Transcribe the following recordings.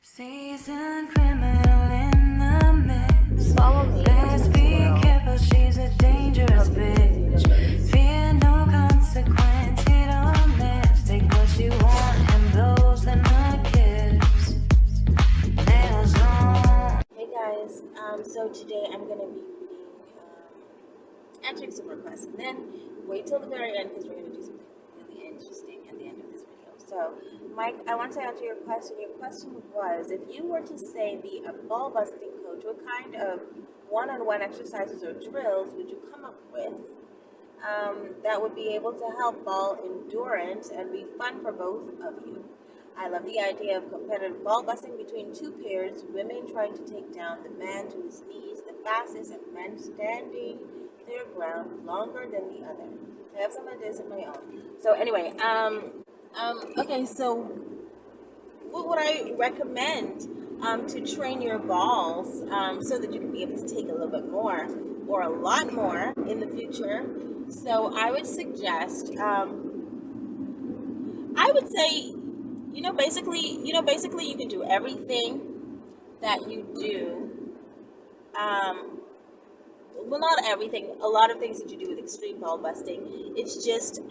Seasoned criminal in the mix. Follow me. Let's be careful, she's a dangerous bitch. Fear no consequence, hit or miss. Take what you want and blows the kiss. Nails on. Hey guys, so today I'm going to be reading, answering some requests, and then wait till the very end because we're going to do something really interesting at the end of this video. So, Mike, I want to answer your question. Your question was, if you were to say be a ball busting coach, what kind of one-on-one exercises or drills would you come up with that would be able to help ball endurance and be fun for both of you? I love the idea of competitive ball busting between two pairs, women trying to take down the man to his knees the fastest and men standing their ground longer than the other. I have some ideas of my own. So anyway, okay, so what would I recommend to train your balls so that you can be able to take a little bit more or a lot more in the future? So I would suggest, I would say, basically you can do everything that you do. Well, not everything. A lot of things that you do with extreme ball busting. It's just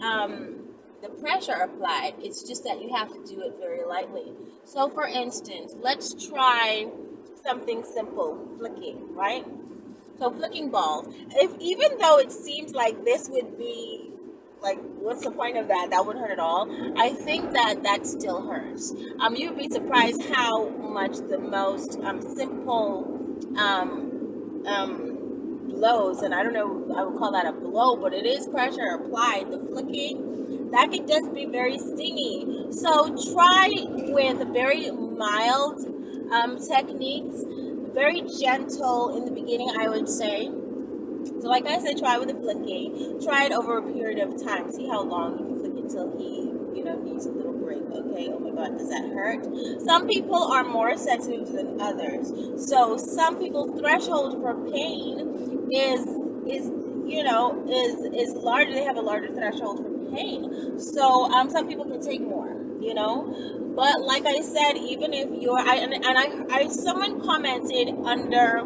the pressure applied. It's just that you have to do it very lightly. So, for instance, let's try something simple, flicking, right? So, flicking balls. Even though it seems like this would be like, what's the point of that? That wouldn't hurt at all. I think that still hurts. You'd be surprised how much the most simple blows, and I don't know, I would call that a blow, but it is pressure applied. The flicking, that can just be very stingy. So try with very mild techniques, very gentle in the beginning, I would say. So like I said, try with the flicking. Try it over a period of time. See how long you can flick until he, needs a little break. Okay, oh my God, does that hurt? Some people are more sensitive than others. So some people's threshold for pain is larger. They have a larger threshold for pain. So some people can take more, But like I said, even if you're, someone commented under,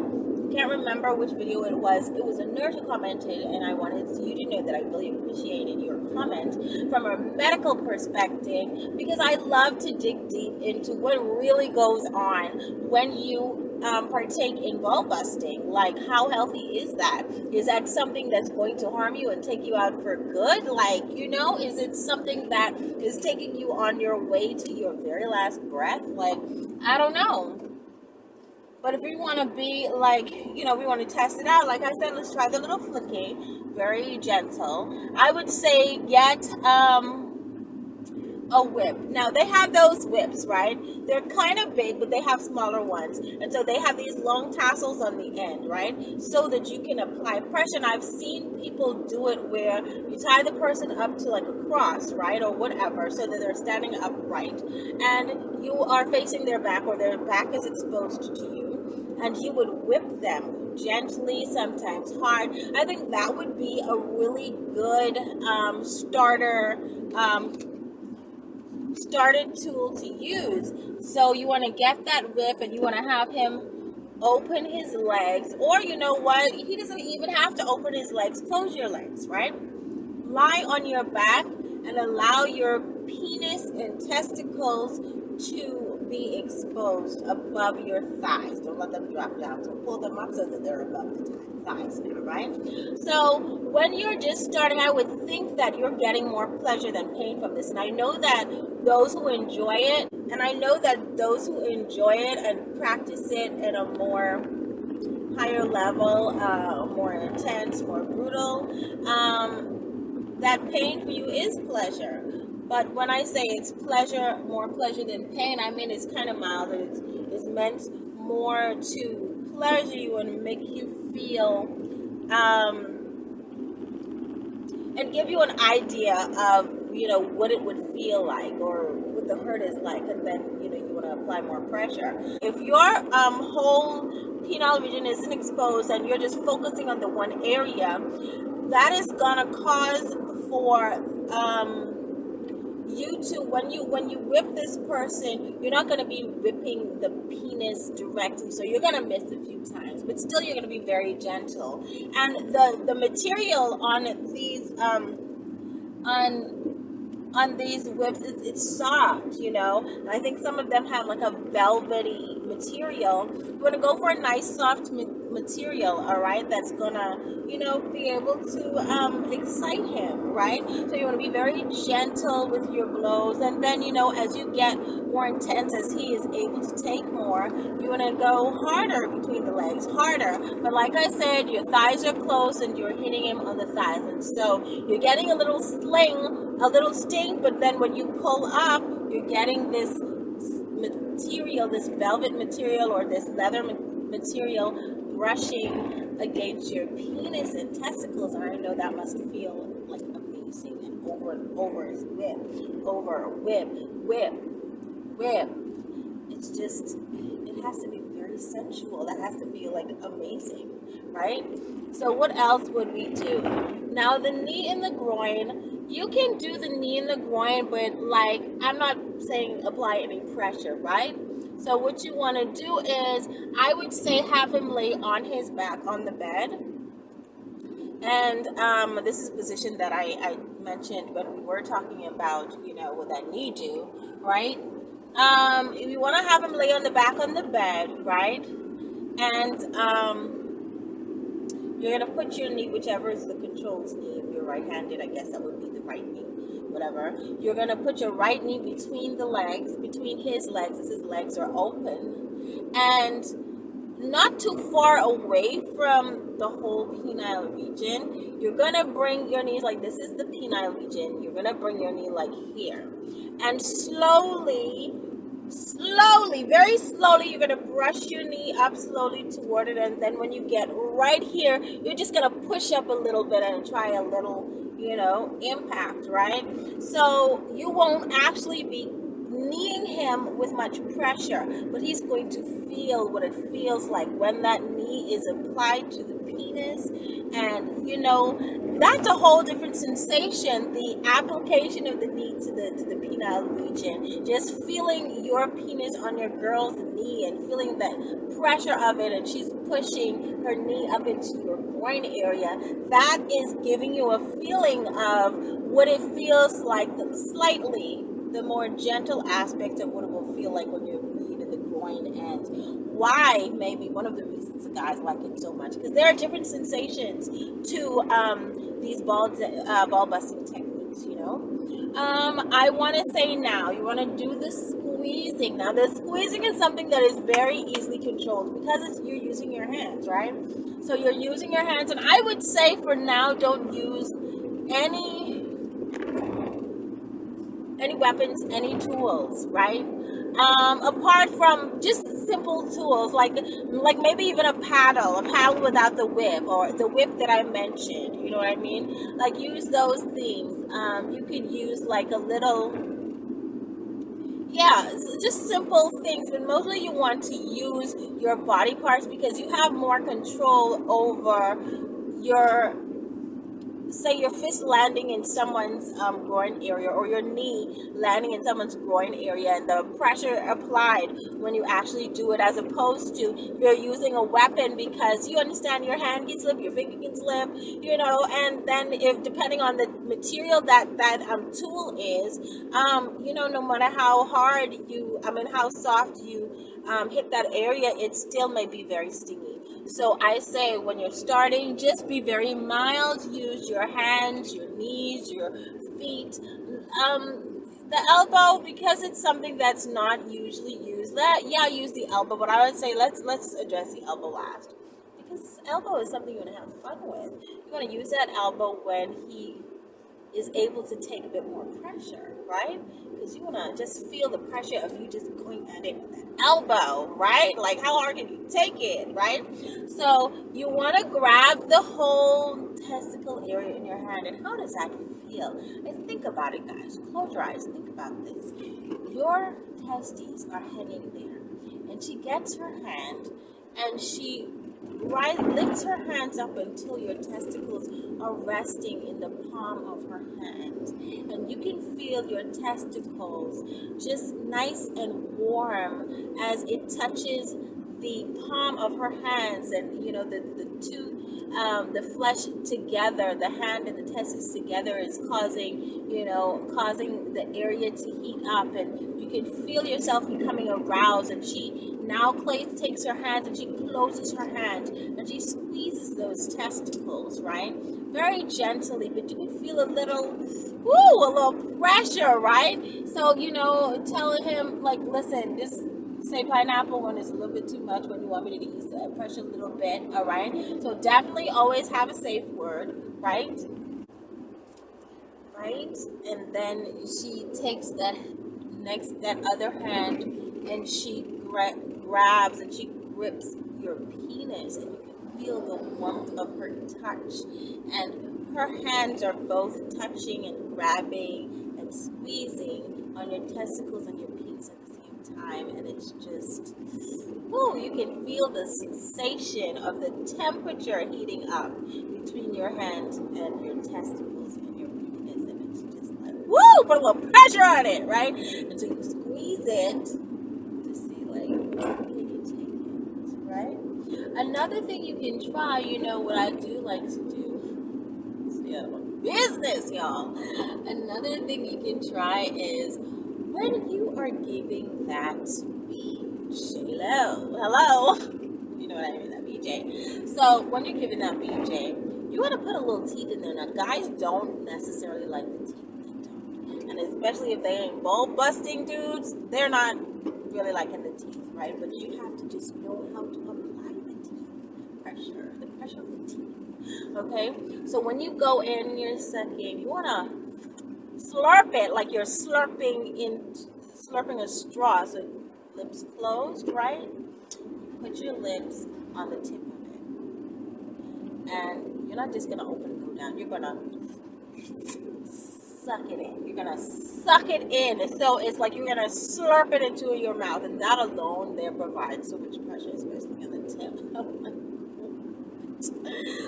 can't remember which video it was a nurse who commented, and I wanted you to know that I really appreciated your comment from a medical perspective, because I love to dig deep into what really goes on when you partake in ball busting. Like, how healthy is that? Is that something that's going to harm you and take you out for good? Like, is it something that is taking you on your way to your very last breath? Like, I don't know. But if we want to be like, we want to test it out, like I said, let's try the little flicking, very gentle. I would say get a whip. Now, they have those whips, right? They're kind of big, but they have smaller ones. And so they have these long tassels on the end, right? So that you can apply pressure. And I've seen people do it where you tie the person up to like a cross, right? Or whatever, so that they're standing upright. And you are facing their back, or their back is exposed to you. And you would whip them gently, sometimes hard. I think that would be a really good starter tool to use. So you want to get that whip, and you want to have him open his legs, or you know what, he doesn't even have to open his legs. Close your legs, right? Lie on your back and allow your penis and testicles to be exposed above your thighs. Don't let them drop down. So pull them up so that they're above the thighs, right? So when you're just starting, I would think that you're getting more pleasure than pain from this. And I know that those who enjoy it, and practice it at a more higher level, more intense, more brutal, that pain for you is pleasure. But when I say it's pleasure, more pleasure than pain, I mean it's kind of mild. It's meant more to pleasure you and make you feel, and give you an idea of, what it would feel like, or what the hurt is like, and then, you want to apply more pressure. If your whole penile region isn't exposed and you're just focusing on the one area, that is gonna cause for you too, when you whip this person, you're not going to be whipping the penis directly, so you're going to miss a few times, but still you're going to be very gentle. And the material on these on these whips, it's soft, you know. And I think some of them have like a velvety material. You want to go for a nice soft material, all right, that's gonna, you know, be able to excite him, right? So you want to be very gentle with your blows, and then, you know, as you get more intense, as he is able to take more, you want to go harder between the legs, harder. But like I said, your thighs are close and you're hitting him on the thighs, and so you're getting a little sting, but then when you pull up, you're getting this material, this velvet material or this leather material brushing against your penis and testicles, and I know that must feel like amazing. And over is whip, over, whip, whip, whip. It's just, it has to be very sensual. That has to feel like amazing, right? So what else would we do? Now the knee and the groin, you can do the knee and the groin, but like, I'm not saying apply any pressure, right? So what you want to do is, I would say have him lay on his back on the bed. And this is a position that I mentioned when we were talking about, you know, what that knee do, right? You want to have him lay on the back on the bed, right? And you're going to put your knee, whichever is the control's knee. If you're right-handed, I guess that would be the right knee, whatever. You're going to put your right knee between the legs, between his legs, as his legs are open, and not too far away from the whole penile region. You're going to bring your knees, like this is the penile region. You're going to bring your knee like here. And slowly, very slowly, you're going to brush your knee up slowly toward it. And then when you get right here, you're just going to push up a little bit and try a little, you know, impact, right? So you won't actually be kneeing him with much pressure, but he's going to feel what it feels like when that knee is applied to the penis. And you know, that's a whole different sensation, the application of the knee to the penile region, just feeling your penis on your girl's knee and feeling that pressure of it, and she's pushing her knee up into your groin area. That is giving you a feeling of what it feels like, slightly the more gentle aspect of what it will feel like when you're kneed in the groin, and why maybe one of the reasons the guys like it so much, because there are different sensations to these ball busting techniques, you know. I want to say now, you want to do the squeezing. Now the squeezing is something that is very easily controlled because you're using your hands, right? So you're using your hands, and I would say for now, don't use any weapons, any tools, right? Apart from just simple tools, like maybe even a paddle without the whip, or the whip that I mentioned, you know what I mean? Like, use those things. You could use like a little, yeah, just simple things, but mostly you want to use your body parts because you have more control over your, say, your fist landing in someone's groin area, or your knee landing in someone's groin area, and the pressure applied when you actually do it, as opposed to you're using a weapon, because you understand your hand can slip, your finger can slip, you know, and then if depending on the material that tool is, you know, no matter how hard how soft you hit that area, it still may be very stingy. So I say, when you're starting, just be very mild. Use your hands, your knees, your feet. The elbow, because it's something that's not usually used. Use the elbow, but I would say let's address the elbow last, because elbow is something you want to have fun with. You want to use that elbow when he is able to take a bit more pressure, right? Because you want to just feel the pressure of you just going at it with that elbow, right? Like, how hard can you take it, right? So you want to grab the whole testicle area in your hand. And how does that feel? And think about it, guys. Close your eyes. Think about this. Your testes are hanging there, and she gets her hand and she lifts her hands up until your testicles are resting in the palm of her hand, and you can feel your testicles just nice and warm as it touches the palm of her hands, and the two the flesh together, the hand and the testes together, is causing the area to heat up, and you can feel yourself becoming aroused. And she now takes her hand and she closes her hand and she squeezes those testicles, right? Very gently, but you can feel a little pressure, right? So, telling him, like, listen, just say pineapple when it's a little bit too much, when you want me to use the pressure a little bit, all right? So definitely always have a safe word, right? Right? And then she takes that other hand and she grabs and she grips your penis, and you can feel the warmth of her touch, and her hands are both touching and grabbing and squeezing on your testicles and your penis at the same time, and it's just, you can feel the sensation of the temperature heating up between your hand and your testicles and your penis, and it's just like, put a little pressure on it, right? And so you squeeze it to see, like, can you take it, right? Another thing you can try, what I do like to do, business, y'all. Another thing you can try is when you are giving that hello, you know what I mean, that BJ. So when you're giving that BJ, you want to put a little teeth in there. Now, guys don't necessarily like the teeth. They don't. And especially if they ain't bulb busting dudes, they're not really liking the teeth, right? But you have to just know how to apply the teeth pressure of the teeth. Okay, so when you go in and you're sucking, you want to slurp it like you're slurping a straw. So lips closed, right? Put your lips on the tip of it, and you're not just gonna open and go down. You're gonna suck it in. You're gonna suck it in. So it's like you're gonna slurp it into your mouth, and that alone there provides so much pressure, especially on the tip.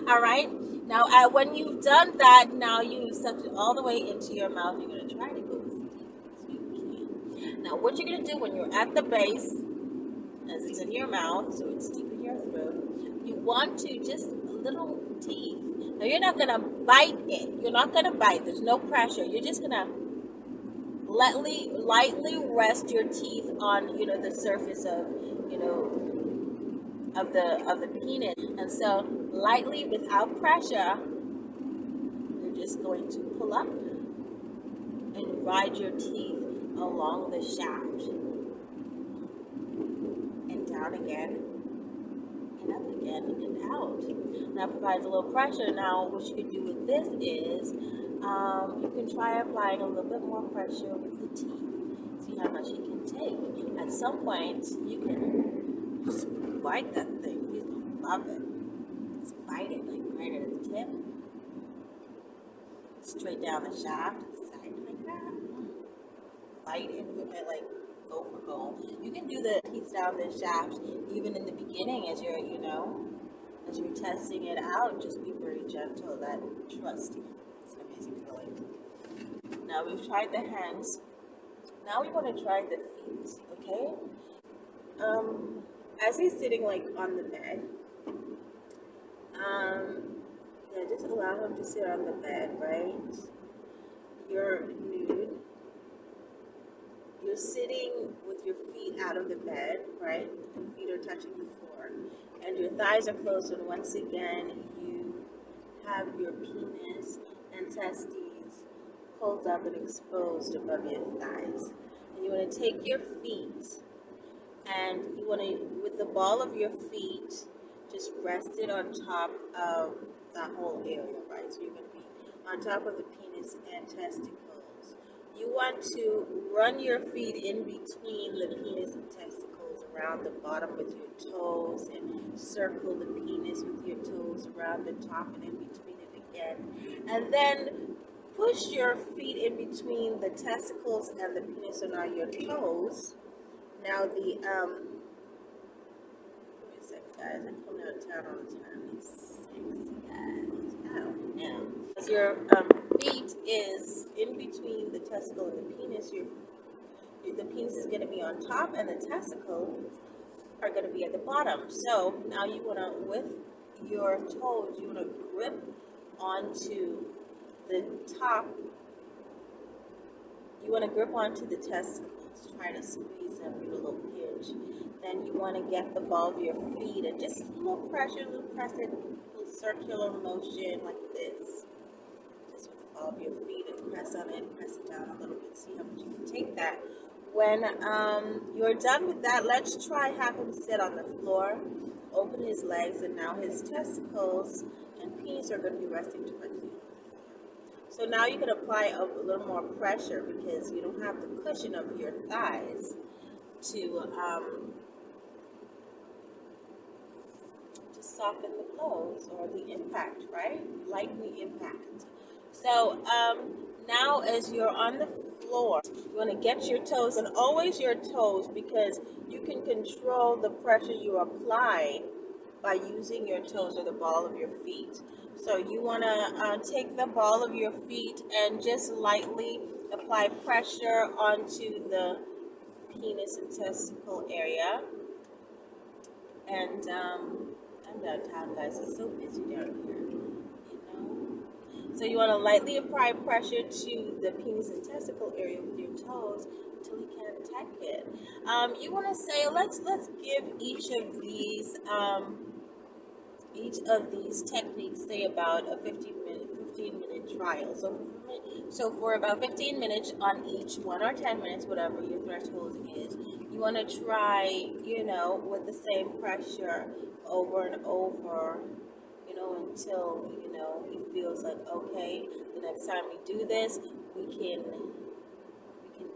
All right. Now, when you've done that, now you've sucked it all the way into your mouth. You're gonna try to go as deep as you can. Now, what you're gonna do when you're at the base, as it's in your mouth, so it's deep in your throat, you want to just a little teeth. Now, you're not gonna bite it. You're not gonna bite. There's no pressure. You're just gonna lightly rest your teeth on, the surface of, of the penis. And so lightly, without pressure, you're just going to pull up and ride your teeth along the shaft, and down again, and up again, and out. That provides a little pressure. Now, what you can do with this is you can try applying a little bit more pressure with the teeth. See how much you can take. At some point, you can just bite that thing. You love it. Just bite it, like right at the tip. Straight down the shaft, to the side like that. Bite it. You might like go for gold. You can do the teeth down the shaft even in the beginning as you're, as you're testing it out. Just be very gentle. That trust you. It's an amazing feeling. Now we've tried the hands. Now we want to try the feet, okay? As he's sitting like on the bed, just allow him to sit on the bed, right? You're nude. You're sitting with your feet out of the bed, right? And feet are touching the floor. And your thighs are closed, and once again, you have your penis and testes pulled up and exposed above your thighs. And you want to take your feet, and you want to, with the ball of your feet, just rest it on top of that whole area, right? So you're going to be on top of the penis and testicles. You want to run your feet in between the penis and testicles, around the bottom with your toes, and circle the penis with your toes around the top and in between it again. And then push your feet in between the testicles and the penis, so now your toes. Now the second, guys. I'm coming out of town all the time. These sexy guys. I don't know. As your feet is in between the testicle and the penis, the penis is going to be on top, and the testicles are going to be at the bottom. So now you want to, with your toes, you want to grip onto the top. You want to grip onto the testicles, try to squeeze them, give a little pinch. Then you want to get the ball of your feet and just a little pressure, a little press it, a little circular motion like this. Just with the ball of your feet and press on it, press it down a little bit, see how much you can take that. When you're done with that, let's try have him sit on the floor, open his legs, and now his testicles and penis are going to be resting towards you. So now you can apply a little more pressure because you don't have the cushion of your thighs to soften the blows or the impact, right? Lighten the impact. So now as you're on the floor, you want to get your toes, and always your toes, because you can control the pressure you apply by using your toes or the ball of your feet. So you want to take the ball of your feet and just lightly apply pressure onto the penis and testicle area. And I'm downtown, guys. It's so busy down here, you know. So you want to lightly apply pressure to the penis and testicle area with your toes until you can't attack it. You want to say, let's give each of these techniques, say, about a 15 minute trial. So for about 15 minutes on each one, or 10 minutes, whatever your threshold is, you want to try, you know, with the same pressure over and over, you know, until, you know, it feels like, okay, the next time we do this, we can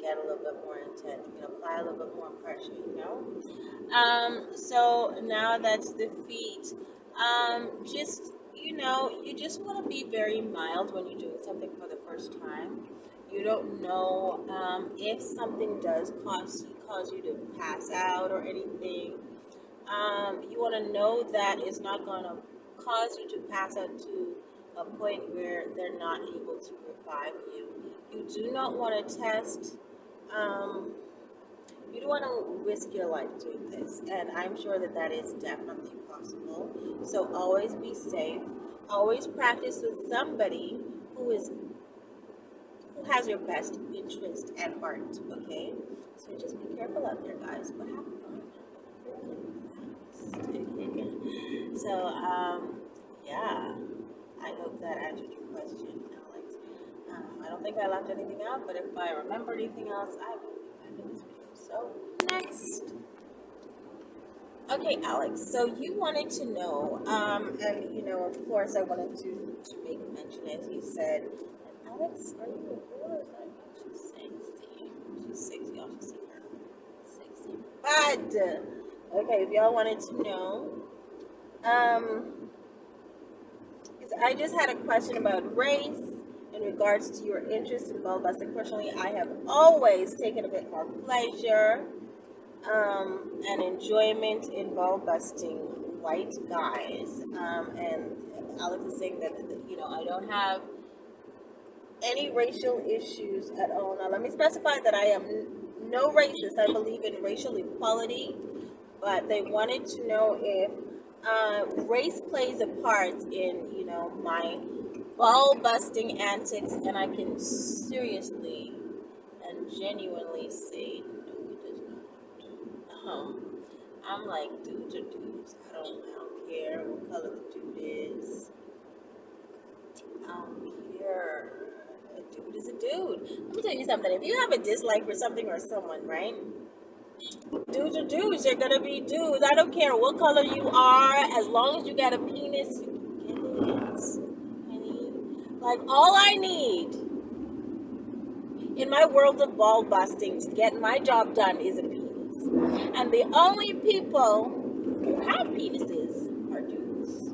get a little bit more intense, we can apply a little bit more pressure, you know. So now that's the feet. Just, you know, you just want to be very mild when you're doing something for the first time. You don't know if something does cause you to pass out or anything. You want to know that it's not going to cause you to pass out to a point where they're not able to revive you. You do not want to test. You don't want to risk your life doing this, and I'm sure that is definitely possible. So always be safe. Always practice with somebody who has your best interest at heart. Okay, so just be careful out there, guys. But have fun. So yeah, I hope that answered your question, Alex. I don't think I left anything out, but if I remember anything else, I will be back in this video. So next, okay, Alex. So you wanted to know, and you know, of course, I wanted to make mention, as you said, Alex, are you a girl? She's sexy. She's sexy. Y'all should see her. Sexy. But okay, if y'all wanted to know, I just had a question about race in regards to your interest in ball busting. Personally, I have always taken a bit more pleasure and enjoyment in ball busting white guys. And Alex is saying that, you know, I don't have any racial issues at all. Now, let me specify that I am no racist. I believe in racial equality, but they wanted to know if race plays a part in, you know, my ball busting antics, and I can seriously and genuinely say no, it does not. I'm like, dudes are dudes. I don't care what color the dude is. I don't care. A dude is a dude. Let me tell you something. If you have a dislike for something or someone, right? Dudes are dudes. They're gonna be dudes. I don't care what color you are. As long as you got a penis, you can get it. Like, all I need in my world of ball busting to get my job done is a penis. And the only people who have penises are dudes.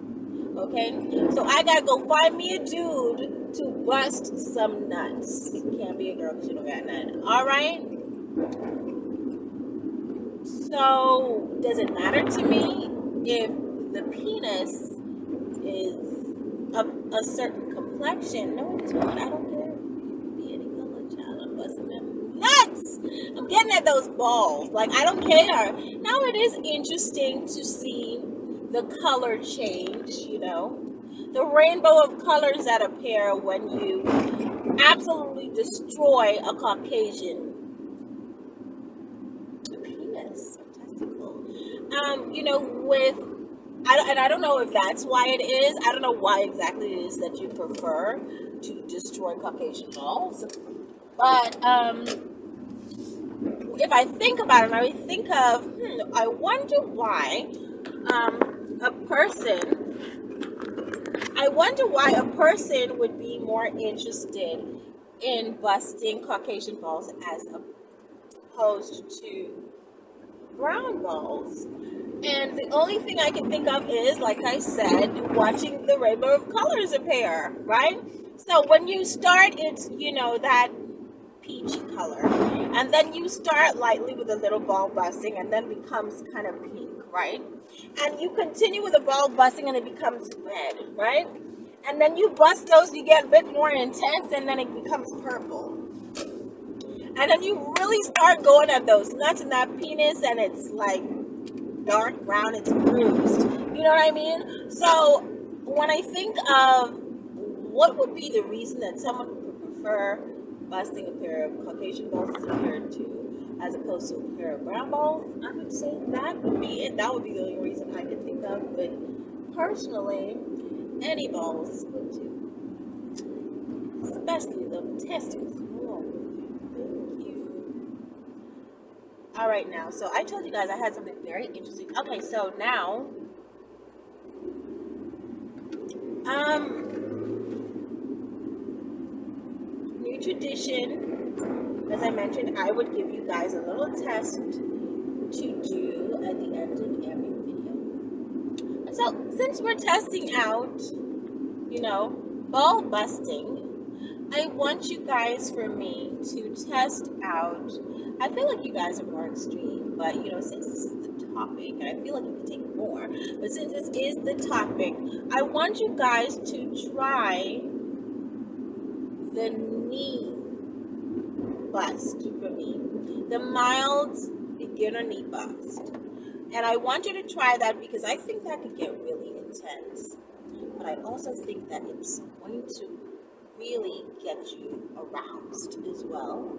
Okay? So I gotta go find me a dude to bust some nuts. It can't be a girl because you don't got none. Alright? So, does it matter to me if the penis is of a certain complexion, no, it's not. I don't care. You can be any color, child. I'm busting them nuts. I'm getting at those balls. Like, I don't care. Now it is interesting to see the color change, you know, the rainbow of colors that appear when you absolutely destroy a Caucasian penis or testicle. You know, and I don't know if that's why it is. I don't know why exactly it is that you prefer to destroy Caucasian balls. But if I think about it, I would think of, I wonder why a person. I wonder why a person would be more interested in busting Caucasian balls as opposed to brown balls. And the only thing I can think of is, like I said, watching the rainbow of colors appear, right? So when you start, it's, you know, that peachy color. And then you start lightly with a little ball busting and then becomes kind of pink, right? And you continue with the ball busting and it becomes red, right? And then you bust those, you get a bit more intense and then it becomes purple. And then you really start going at those nuts and that penis and it's like dark brown, it's bruised. You know what I mean? So when I think of what would be the reason that someone would prefer busting a pair of Caucasian balls as opposed to a pair of brown balls, I would say that would be it. That would be the only reason I could think of. But personally, any balls would do. Especially the testicles. Thank you. All right, now, so I told you guys I had something very interesting. Okay, so now, new tradition. As I mentioned, I would give you guys a little test to do at the end of every video. And so, since we're testing out, you know, ball busting, I want you guys for me to test out. I feel like you guys are more extreme, but you know, since this is the topic, and I feel like you could take more, but since this is the topic, I want you guys to try the knee bust for me, the mild beginner knee bust. And I want you to try that because I think that could get really intense, but I also think that it's going to really get you aroused as well.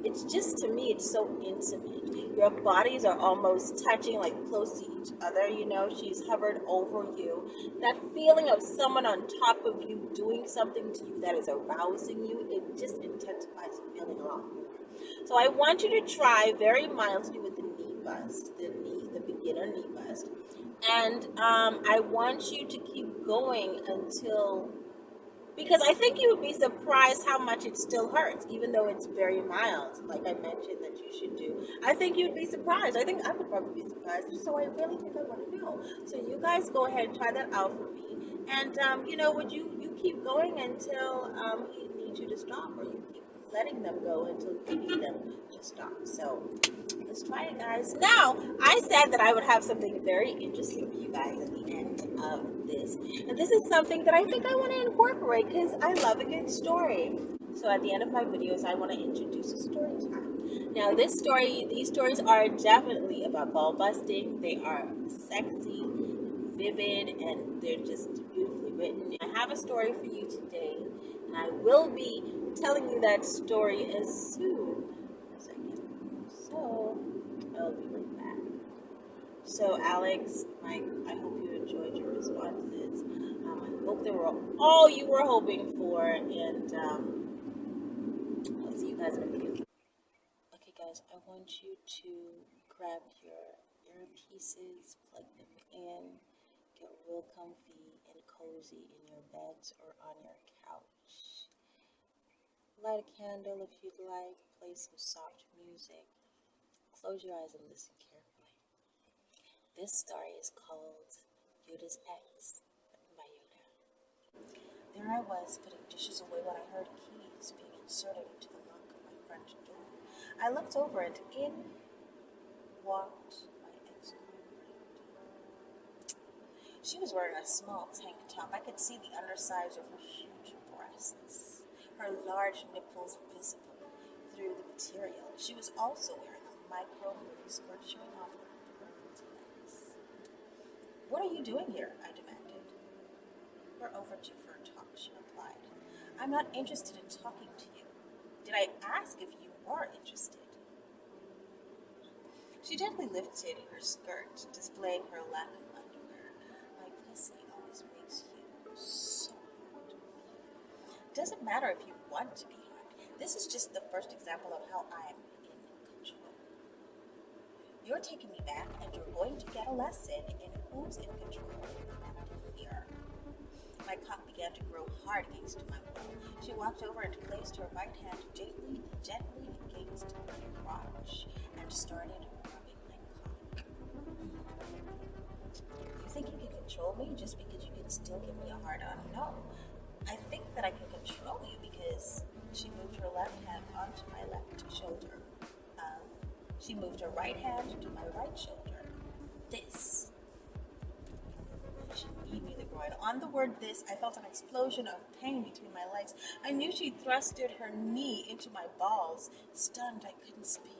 It's just, to me, it's so intimate. Your bodies are almost touching, like close to each other, you know. She's hovered over you. That feeling of someone on top of you doing something to you that is arousing you, it just intensifies the feeling a lot more. So I want you to try very mildly with the knee bust, the beginner knee bust. And I want you to keep going until, because I think you would be surprised how much it still hurts, even though it's very mild, like I mentioned that you should do. I think you'd be surprised. I think I would probably be surprised. So I really think I want to know. So you guys go ahead and try that out for me. And, you know, would you keep going until he needs you to stop, or you keep letting them go until you need them to stop. So let's try it, guys. Now, I said that I would have something very interesting for you guys at the end of this. And this is something that I think I want to incorporate because I love a good story. So at the end of my videos, I want to introduce a story time. Now, these stories are definitely about ball busting. They are sexy, vivid, and they're just beautifully written. I have a story for you today, and I will be telling you that story as soon as I get it. So I'll be right back. So Alex, Mike, I hope you enjoyed your responses. I hope they were all you were hoping for, and I'll see you guys in a video. Okay, guys, I want you to grab your earpieces, plug them in, get real comfy and cozy in your beds or on your couch. Light a candle if you'd like, play some soft music. Close your eyes and listen carefully. This story is called nUtS, written by Yoda. There I was, putting dishes away when I heard keys being inserted into the lock of my front door. I looked over and in walked my ex-girlfriend. She was wearing a small tank top. I could see the undersides of her huge breasts, her large nipples visible through the material. She was also wearing a micro mini skirt showing off her perfect legs. "What are you doing here?" I demanded. "We're overdue for a talk," she replied. "I'm not interested in talking to you. Did I ask if you were interested?" She gently lifted her skirt, displaying her lack of underwear. "My pussy always makes you so hard." "Doesn't matter if you want to be hard. This is just the first example of how I'm in control. You're taking me back, and you're going to get a lesson in who's in control here." My cock began to grow hard against my will. She walked over and placed her right hand gently against my crotch and started rubbing my cock. "You think you can control me just because you can still give me a hard on?" "No, I think that I can control you because..." She moved her left hand onto my left shoulder. She moved her right hand to my right shoulder. "This." She kneed me the groin. On the word "this," I felt an explosion of pain between my legs. I knew she thrusted her knee into my balls. Stunned, I couldn't speak.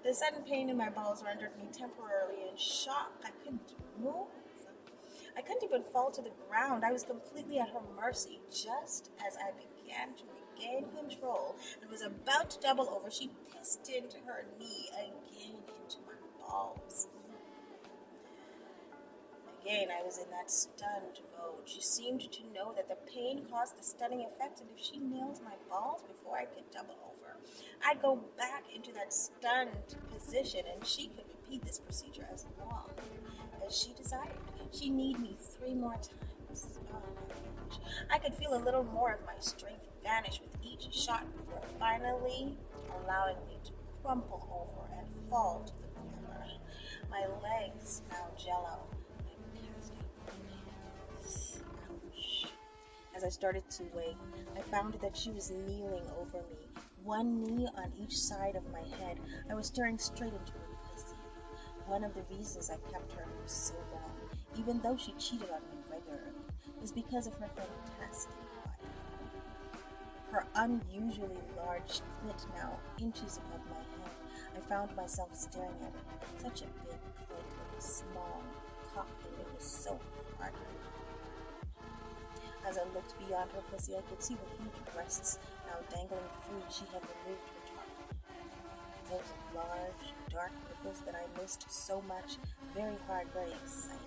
The sudden pain in my balls rendered me temporarily in shock. I couldn't move. I couldn't even fall to the ground. I was completely at her mercy. Just as I began to regain control and was about to double over, she pistoned her knee again into my balls. Again, I was in that stunned mode. She seemed to know that the pain caused the stunning effect, and if she nailed my balls before I could double over, I'd go back into that stunned position, and she could repeat this procedure as long as she desired. She kneed me 3 more times. Oh my gosh. I could feel a little more of my strength vanish with each shot before finally allowing me to crumple over and fall to the floor. My legs now jello. Ouch. As I started to wake, I found that she was kneeling over me, one knee on each side of my head. I was staring straight into her pussy. One of the reasons I kept her for so long, even though she cheated on me regularly, was because of her fantastic body. Her unusually large clit now inches above my head. I found myself staring at it. Such a big clit with a small cock, and it was so hard. As I looked beyond her pussy, I could see her huge breasts now dangling free. She had removed her top. Those large, dark nipples that I missed so much, very hard, very excited.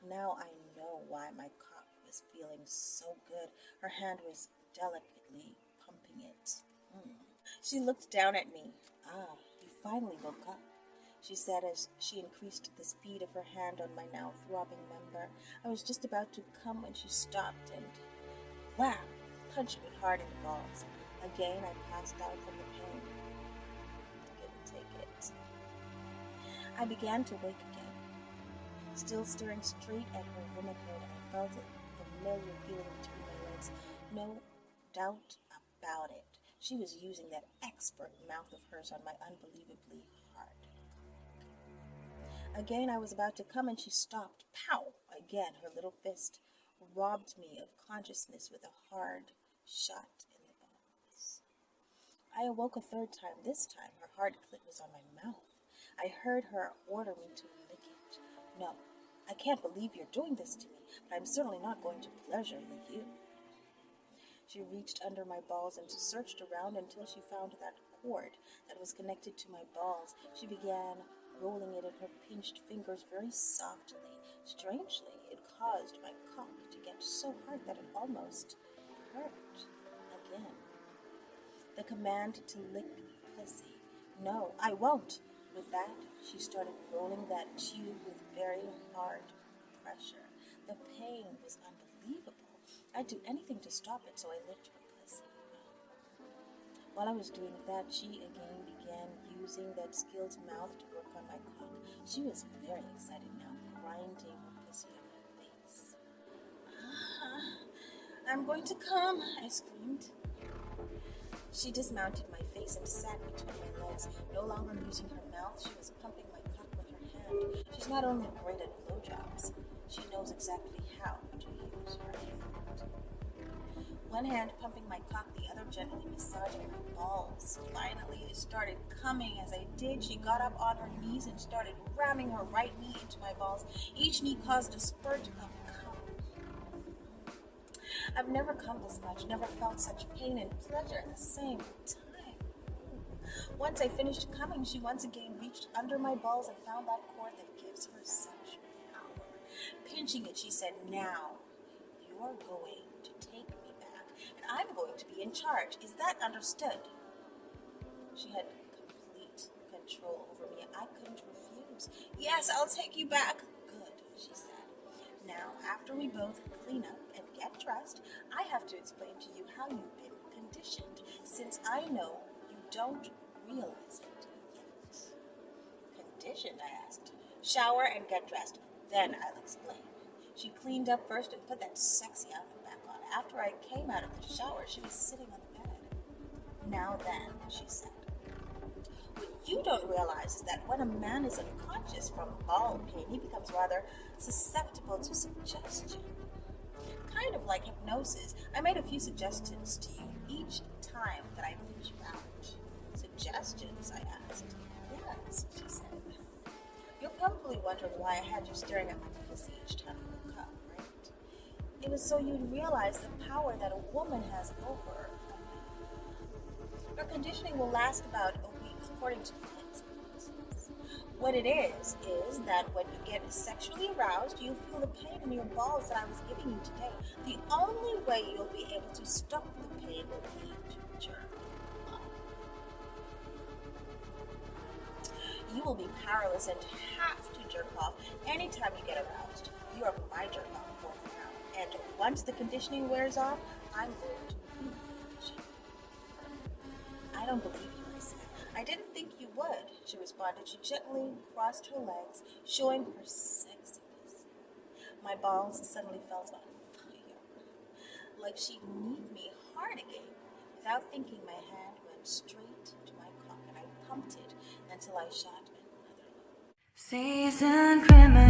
Now I know why my cock was feeling so good. Her hand was delicately pumping it. She looked down at me. "Ah, you finally woke up," she said as she increased the speed of her hand on my now throbbing member. I was just about to come when she stopped and, wham, punched me hard in the balls. Again, I passed out from the pain. I couldn't take it. I began to wake again. Still staring straight at her womanhood, I felt a familiar feeling between my legs. No doubt about it. She was using that expert mouth of hers on my unbelievably hard. Again, I was about to come and she stopped. Pow! Again, her little fist robbed me of consciousness with a hard shot in the balls. I awoke a 3rd time. This time, her hard clit was on my mouth. I heard her order me to lick it. "No, I can't believe you're doing this to me, but I'm certainly not going to pleasure you." She reached under my balls and searched around until she found that cord that was connected to my balls. She began rolling it in her pinched fingers very softly. Strangely, it caused my cock to get so hard that it almost hurt again. The command to lick pussy. "No, I won't." With that, she started rolling that tube with very hard pressure. The pain was unbelievable. I'd do anything to stop it, so I licked her pussy. While I was doing that, she again began using that skilled mouth to work on my cock. She was very excited now, grinding her pussy on my face. "I'm going to come," I screamed. She dismounted my face and sat between my legs. No longer using her mouth, she was pumping my cock with her hand. She's not only great at blowjobs, jobs. She knows exactly how to use her hand. One hand pumping my cock, the other gently massaging my balls. Finally, it started coming. As I did, she got up on her knees and started ramming her right knee into my balls. Each knee caused a spurt of cum. I've never come this much, never felt such pain and pleasure at the same time. Once I finished coming, she once again reached under my balls and found that cord that gives her such power. Pinching it, she said, "Now, you're going to take me back, and I'm going to be in charge. Is that understood?" She had complete control over me, and I couldn't refuse. "Yes, I'll take you back." "Good," she said. "Now, after we both clean up and get dressed, I have to explain to you how you've been conditioned, since I know you don't realize it yet." "Conditioned?" I asked. "Shower and get dressed, then I'll explain." She cleaned up first and put that sexy outfit back on. After I came out of the shower, she was sitting on the bed. "Now then," she said, "what you don't realize is that when a man is unconscious from ball pain, he becomes rather susceptible to suggestion. Kind of like hypnosis. I made a few suggestions to you each time that I put you out." "Suggestions?" I asked. "Yes," she said. "You're probably wondering why I had you staring at my pussy each time you woke up, right? It was so you'd realize the power that a woman has over a man. Your conditioning will last about a week, according to my experiences. What it is that when you get sexually aroused, you'll feel the pain in your balls that I was giving you today. The only way you'll be able to stop the pain will be to jerk off. You will be powerless and have to jerk off anytime you get aroused. You are my jerk off boy now, and once the conditioning wears off, I'm going to be conditioned." "I don't believe you," I said. "I didn't think you would," she responded. She gently crossed her legs, showing her sexiness. My balls suddenly felt on fire, like she'd need me hard again. Without thinking, my hand went straight to my cock, and I pumped it until I shot another load. Seasoned criminal.